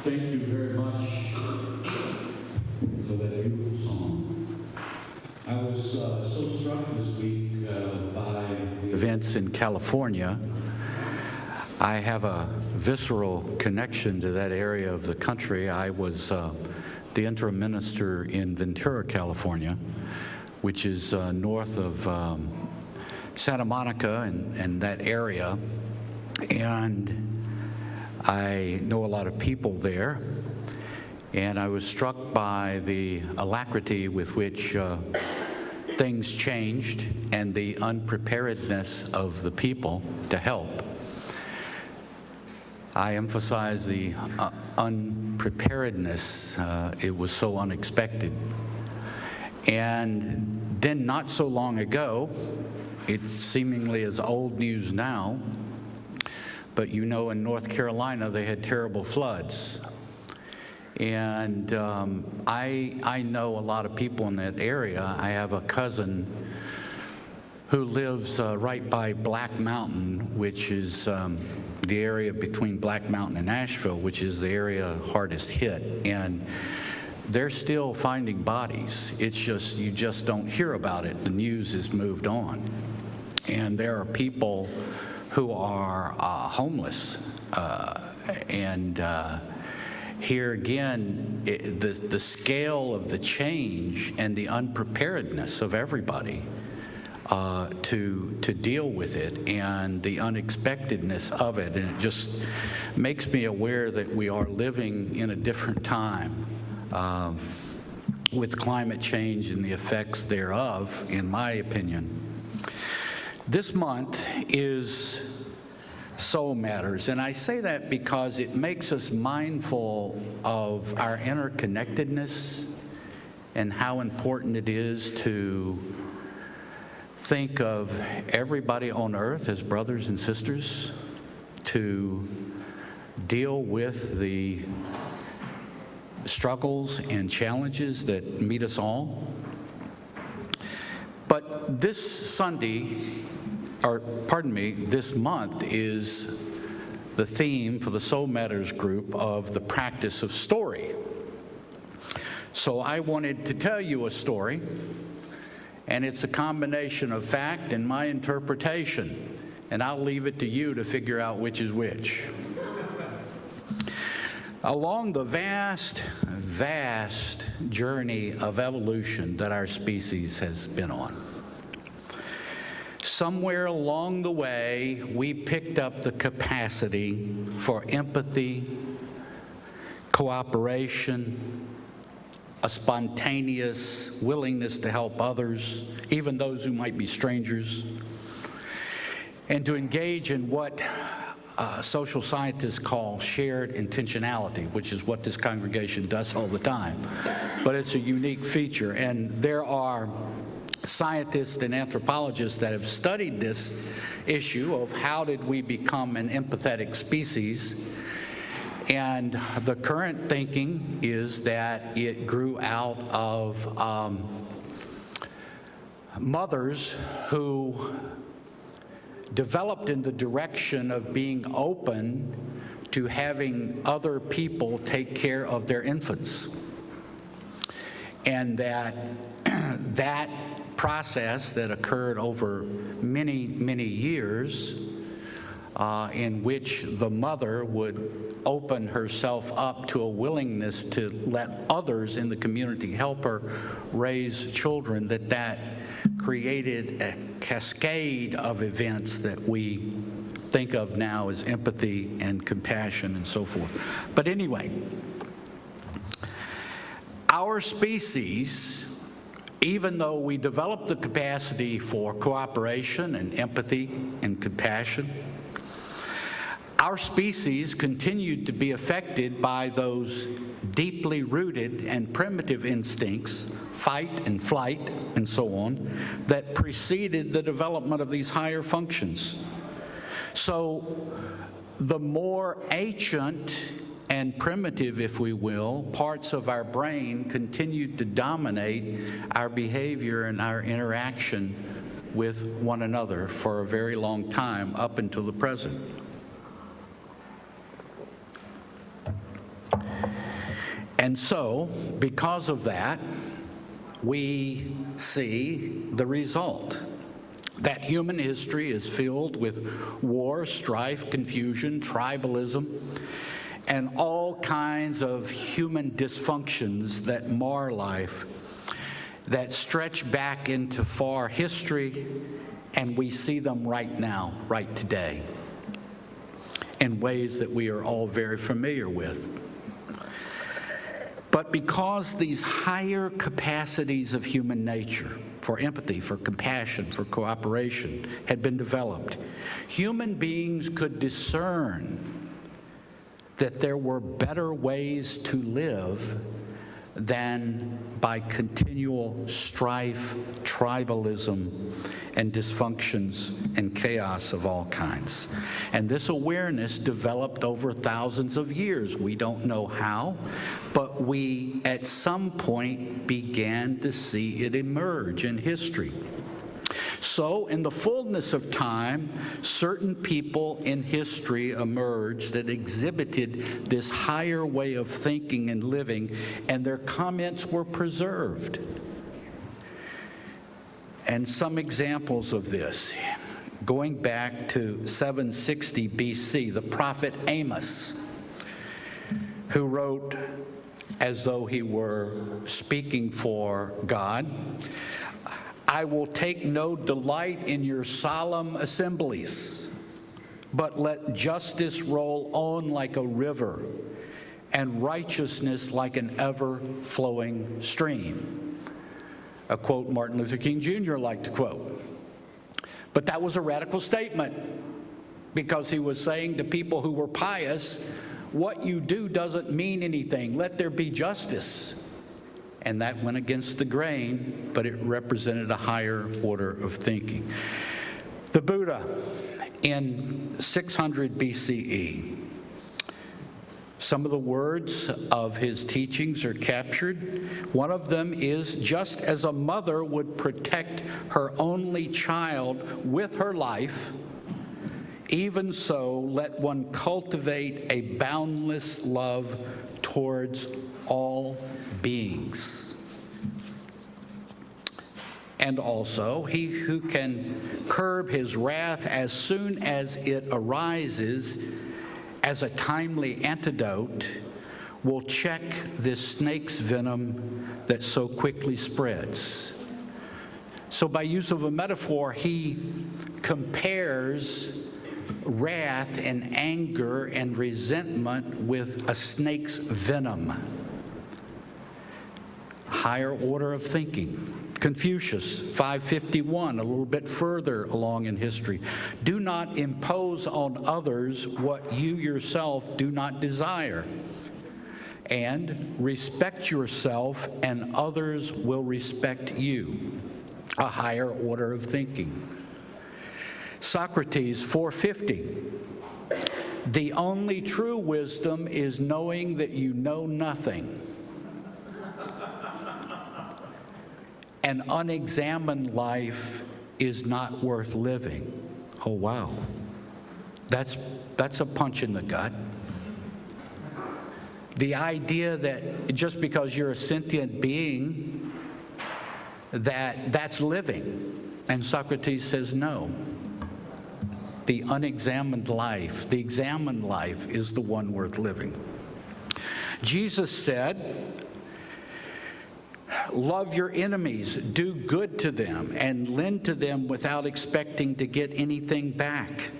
Thank you very much for that beautiful song. I was so struck this week by the events in California. I have a visceral connection to that area of the country. I was the interim minister in Ventura, California, which is north of Santa Monica and that area. And I know a lot of people there, and I was struck by the alacrity with which things changed and the unpreparedness of the people to help. I emphasize the unpreparedness. It was so unexpected. And then not so long ago, it's seemingly as old news now, but you know, in North Carolina, they had terrible floods. And I know a lot of people in that area. I have a cousin who lives right by Black Mountain, which is the area between Black Mountain and Nashville, which is the area hardest hit. And they're still finding bodies. It's just, you just don't hear about it. The news has moved on. And there are people who are homeless. Here again, the scale of the change and the unpreparedness of everybody to deal with it, and the unexpectedness of it. And it just makes me aware that we are living in a different time with climate change and the effects thereof, in my opinion. This month is Soul Matters, and I say that because it makes us mindful of our interconnectedness and how important it is to think of everybody on earth as brothers and sisters, to deal with the struggles and challenges that meet us all. But this Sunday, this month is the theme for the Soul Matters group of the practice of story. So I wanted to tell you a story, and it's a combination of fact and my interpretation, and I'll leave it to you to figure out which is which. Along the vast, vast journey of evolution that our species has been on, somewhere along the way, we picked up the capacity for empathy, cooperation, a spontaneous willingness to help others, even those who might be strangers, and to engage in what social scientists call shared intentionality, which is what this congregation does all the time. But it's a unique feature, and there are scientists and anthropologists that have studied this issue of how did we become an empathetic species. And the current thinking is that it grew out of mothers who developed in the direction of being open to having other people take care of their infants. And that process that occurred over many, many years, in which the mother would open herself up to a willingness to let others in the community help her raise children, that created a cascade of events that we think of now as empathy and compassion and so forth. But anyway, our species, even though we developed the capacity for cooperation and empathy and compassion, our species continued to be affected by those deeply rooted and primitive instincts, fight and flight and so on, that preceded the development of these higher functions. So the more ancient and primitive, if we will, parts of our brain continued to dominate our behavior and our interaction with one another for a very long time, up until the present. And so, because of that, we see the result. That human history is filled with war, strife, confusion, tribalism, and all kinds of human dysfunctions that mar life, that stretch back into far history, and we see them right now, right today, in ways that we are all very familiar with. But because these higher capacities of human nature, for empathy, for compassion, for cooperation, had been developed, human beings could discern that there were better ways to live than by continual strife, tribalism, and dysfunctions and chaos of all kinds. And this awareness developed over thousands of years. We don't know how, but we at some point began to see it emerge in history. So, in the fullness of time, certain people in history emerged that exhibited this higher way of thinking and living, and their comments were preserved. And some examples of this, going back to 760 BC, the prophet Amos, who wrote as though he were speaking for God, "I will take no delight in your solemn assemblies, but let justice roll on like a river, and righteousness like an ever-flowing stream." A quote Martin Luther King Jr. liked to quote. But that was a radical statement, because he was saying to people who were pious, what you do doesn't mean anything. Let there be justice. And that went against the grain, but it represented a higher order of thinking. The Buddha in 600 BCE. Some of the words of his teachings are captured. One of them is, just as a mother would protect her only child with her life, even so let one cultivate a boundless love towards all beings. And also, he who can curb his wrath as soon as it arises as a timely antidote will check this snake's venom that so quickly spreads. So by use of a metaphor, he compares wrath and anger and resentment with a snake's venom. Higher order of thinking. Confucius, 551, a little bit further along in history. Do not impose on others what you yourself do not desire. And respect yourself, and others will respect you. A higher order of thinking. Socrates, 450. The only true wisdom is knowing that you know nothing. An unexamined life is not worth living. Oh, wow. That's a punch in the gut. The idea that just because you're a sentient being, that's living. And Socrates says no. The unexamined life, the examined life is the one worth living. Jesus said, love your enemies, do good to them, and lend to them without expecting to get anything back.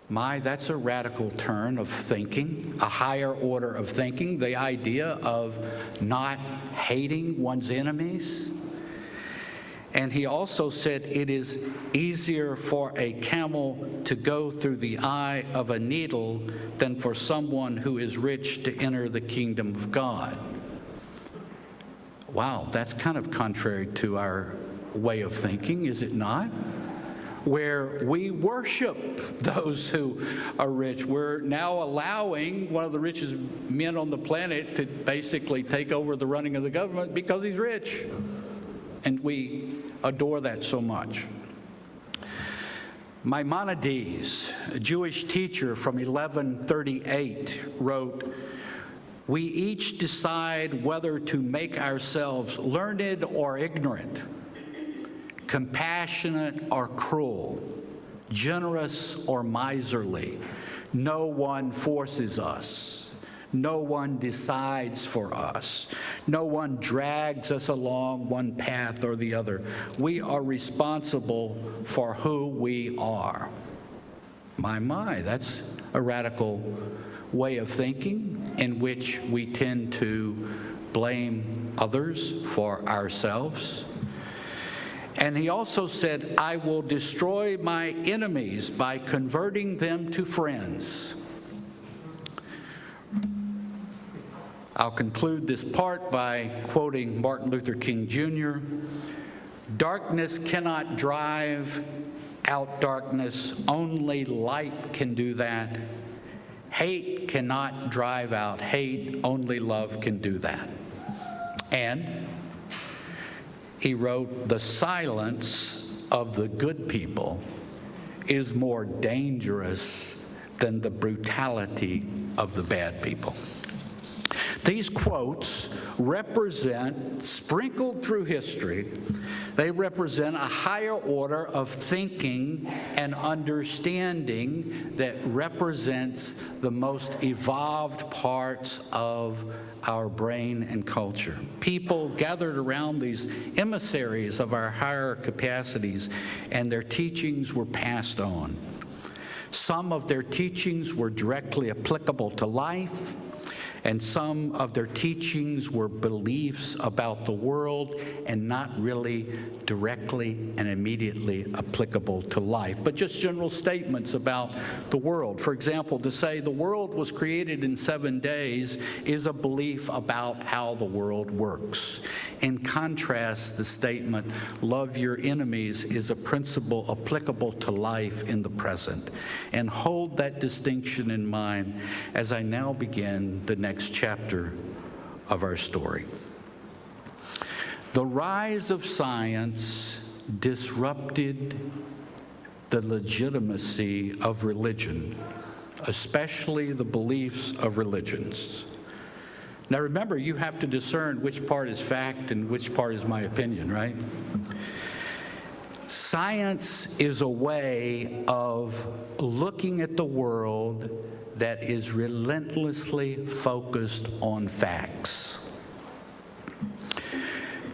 My, that's a radical turn of thinking, a higher order of thinking, the idea of not hating one's enemies. And he also said it is easier for a camel to go through the eye of a needle than for someone who is rich to enter the kingdom of God. Wow, that's kind of contrary to our way of thinking, is it not? Where we worship those who are rich. We're now allowing one of the richest men on the planet to basically take over the running of the government because he's rich. And we adore that so much. Maimonides, a Jewish teacher from 1138, wrote, We each decide whether to make ourselves learned or ignorant, compassionate or cruel, generous or miserly. No one forces us. No one decides for us. No one drags us along one path or the other. We are responsible for who we are. My, that's a radical way of thinking in which we tend to blame others for ourselves. And he also said, I will destroy my enemies by converting them to friends. I'll conclude this part by quoting Martin Luther King Jr. Darkness cannot drive out darkness. Only light can do that. Hate cannot drive out hate. Only love can do that. And he wrote, the silence of the good people is more dangerous than the brutality of the bad people. These quotes represent, sprinkled through history, they represent a higher order of thinking and understanding that represents the most evolved parts of our brain and culture. People gathered around these emissaries of our higher capacities, and their teachings were passed on. Some of their teachings were directly applicable to life, and some of their teachings were beliefs about the world and not really directly and immediately applicable to life, but just general statements about the world. For example, to say the world was created in 7 days is a belief about how the world works. In contrast, the statement, love your enemies, is a principle applicable to life in the present. And hold that distinction in mind as I now begin the next chapter of our story. The rise of science disrupted the legitimacy of religion, especially the beliefs of religions. Now remember, you have to discern which part is fact and which part is my opinion, right? Science is a way of looking at the world that is relentlessly focused on facts.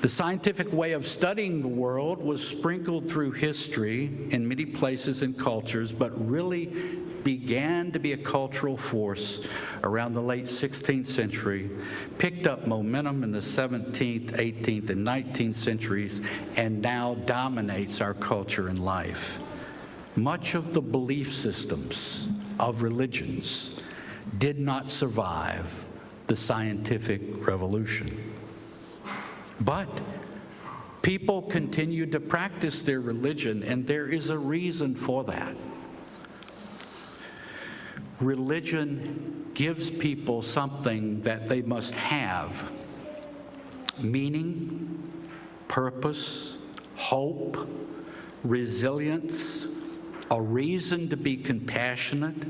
The scientific way of studying the world was sprinkled through history in many places and cultures, but really began to be a cultural force around the late 16th century, picked up momentum in the 17th, 18th, and 19th centuries, and now dominates our culture and life. Much of the belief systems of religions did not survive the scientific revolution. But people continued to practice their religion, and there is a reason for that. Religion gives people something that they must have: meaning, purpose, hope, resilience, a reason to be compassionate,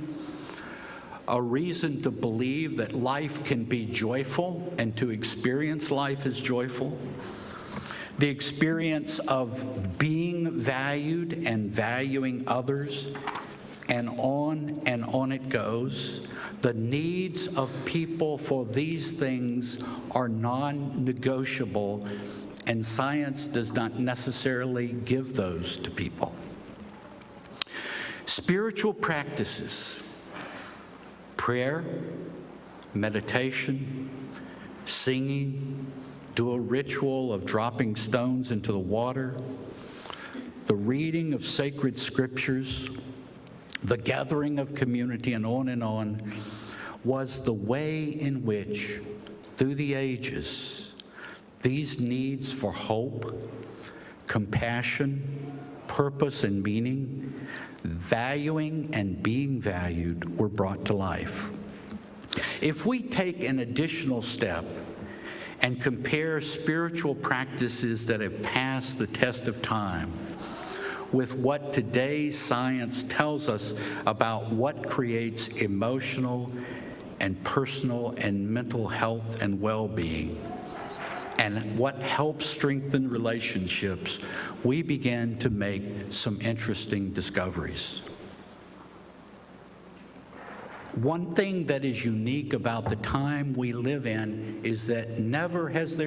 a reason to believe that life can be joyful and to experience life as joyful, the experience of being valued and valuing others, and on it goes. The needs of people for these things are non-negotiable, and science does not necessarily give those to people. Spiritual practices, prayer, meditation, singing, do a ritual of dropping stones into the water, the reading of sacred scriptures, the gathering of community, and on, was the way in which, through the ages, these needs for hope, compassion, purpose, and meaning, valuing and being valued, were brought to life. If we take an additional step and compare spiritual practices that have passed the test of time with what today's science tells us about what creates emotional and personal and mental health and well-being, and what helps strengthen relationships, we began to make some interesting discoveries. One thing that is unique about the time we live in is that never ever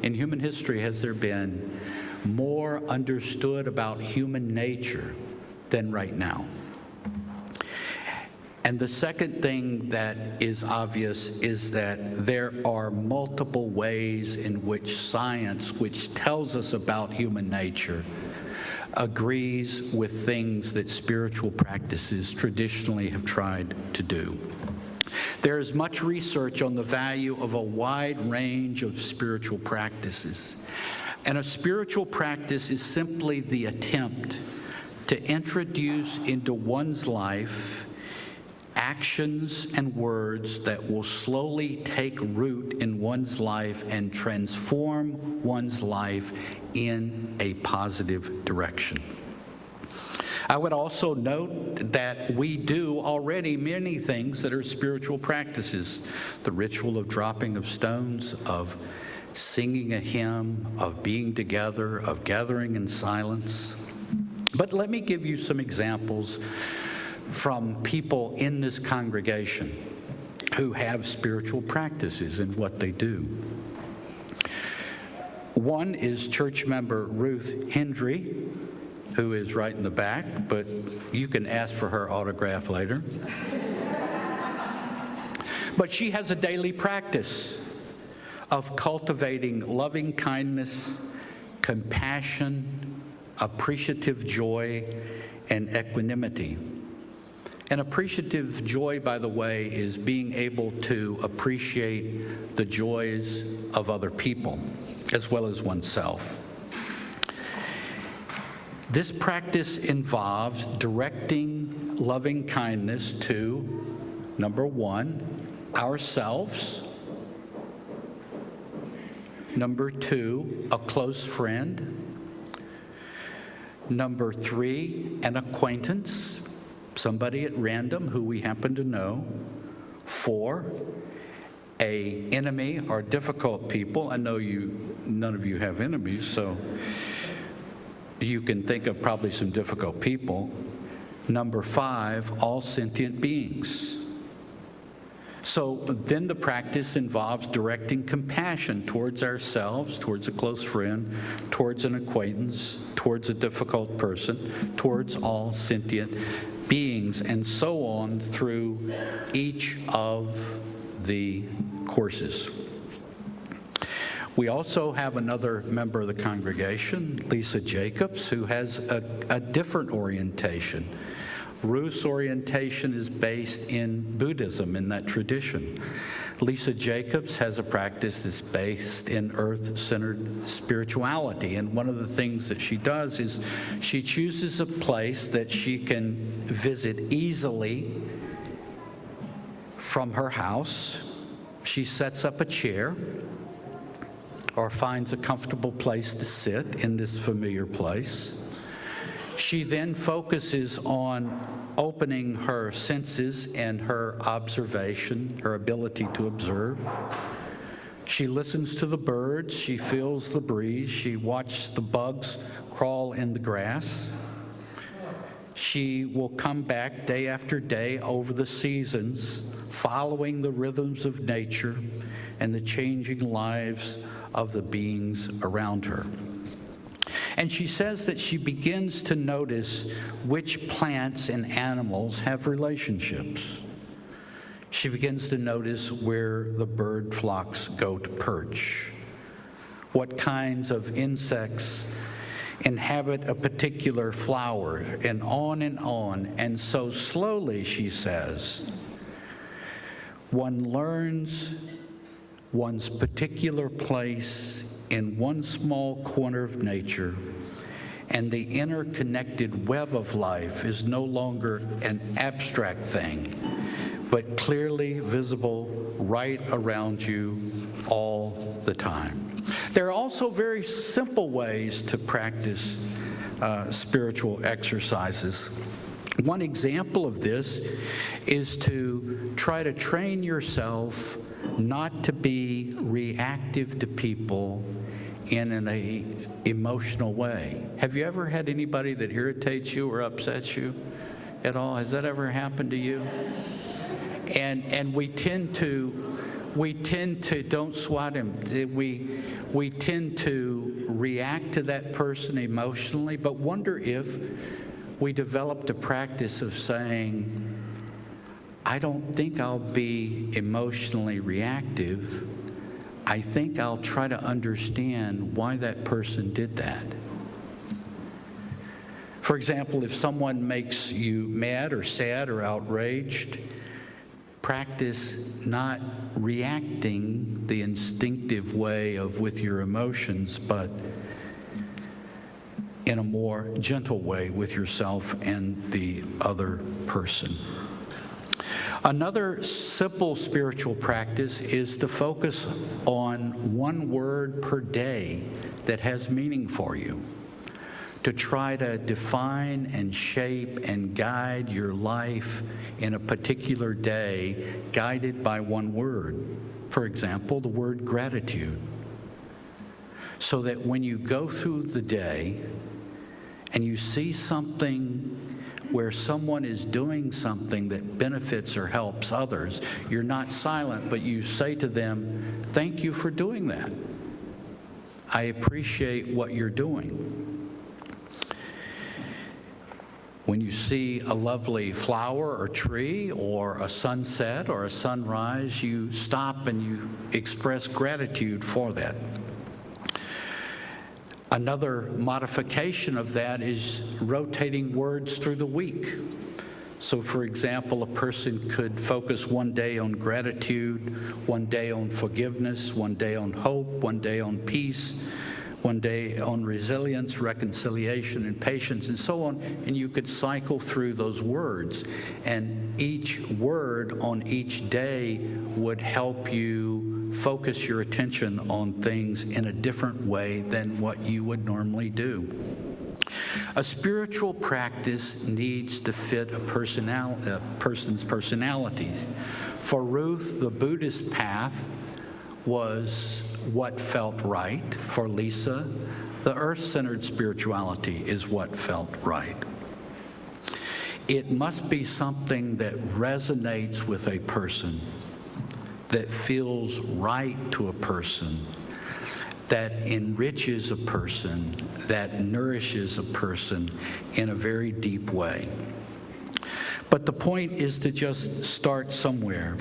in human history has there been more understood about human nature than right now. And the second thing that is obvious is that there are multiple ways in which science, which tells us about human nature, agrees with things that spiritual practices traditionally have tried to do. There is much research on the value of a wide range of spiritual practices. And a spiritual practice is simply the attempt to introduce into one's life actions and words that will slowly take root in one's life and transform one's life in a positive direction. I would also note that we do already many things that are spiritual practices. The ritual of dropping of stones, of singing a hymn, of being together, of gathering in silence. But let me give you some examples from people in this congregation who have spiritual practices in what they do. One is church member Ruth Hendry, who is right in the back, but you can ask for her autograph later. But she has a daily practice of cultivating loving kindness, compassion, appreciative joy, and equanimity. And appreciative joy, by the way, is being able to appreciate the joys of other people as well as oneself. This practice involves directing loving kindness to, number one, ourselves. Number two, a close friend. Number three, an acquaintance, somebody at random who we happen to know. Four, an enemy or difficult people. I know none of you have enemies, so you can think of probably some difficult people. Number five, all sentient beings. So then the practice involves directing compassion towards ourselves, towards a close friend, towards an acquaintance, towards a difficult person, towards all sentient beings, and so on through each of the courses. We also have another member of the congregation, Lisa Jacobs, who has a different orientation. Ruth's orientation is based in Buddhism, in that tradition. Lisa Jacobs has a practice that's based in earth-centered spirituality, and one of the things that she does is she chooses a place that she can visit easily from her house. She sets up a chair or finds a comfortable place to sit in this familiar place. She then focuses on opening her senses and her observation, her ability to observe. She listens to the birds, she feels the breeze, she watches the bugs crawl in the grass. She will come back day after day over the seasons, following the rhythms of nature and the changing lives of the beings around her. And she says that she begins to notice which plants and animals have relationships. She begins to notice where the bird flocks go to perch, what kinds of insects inhabit a particular flower, and on and on. And so slowly, she says, one learns one's particular place in one small corner of nature, and the interconnected web of life is no longer an abstract thing, but clearly visible right around you all the time. There are also very simple ways to practice spiritual exercises. One example of this is to try to train yourself not to be reactive to people in an emotional way. Have you ever had anybody that irritates you or upsets you at all? Has that ever happened to you? And we tend to don't swat him. We tend to react to that person emotionally, but wonder if we developed a practice of saying, I don't think I'll be emotionally reactive. I think I'll try to understand why that person did that. For example, if someone makes you mad or sad or outraged, practice not reacting the instinctive way of with your emotions, but in a more gentle way with yourself and the other person. Another simple spiritual practice is to focus on one word per day that has meaning for you, to try to define and shape and guide your life in a particular day, guided by one word. For example, the word gratitude. So that when you go through the day and you see something where someone is doing something that benefits or helps others, you're not silent, but you say to them, thank you for doing that. I appreciate what you're doing. When you see a lovely flower or tree or a sunset or a sunrise, you stop and you express gratitude for that. Another modification of that is rotating words through the week. So, for example, a person could focus one day on gratitude, one day on forgiveness, one day on hope, one day on peace, one day on resilience, reconciliation, and patience, and so on. And you could cycle through those words. And each word on each day would help you focus your attention on things in a different way than what you would normally do. A spiritual practice needs to fit a person's personalities. For Ruth, the Buddhist path was what felt right. For Lisa, the earth-centered spirituality is what felt right. It must be something that resonates with a person, that feels right to a person, that enriches a person, that nourishes a person in a very deep way. But the point is to just start somewhere,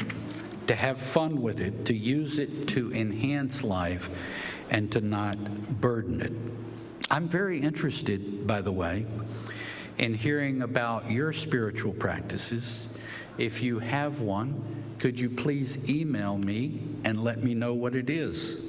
to have fun with it, to use it to enhance life, and to not burden it. I'm very interested, by the way, in hearing about your spiritual practices. If you have one, could you please email me and let me know what it is?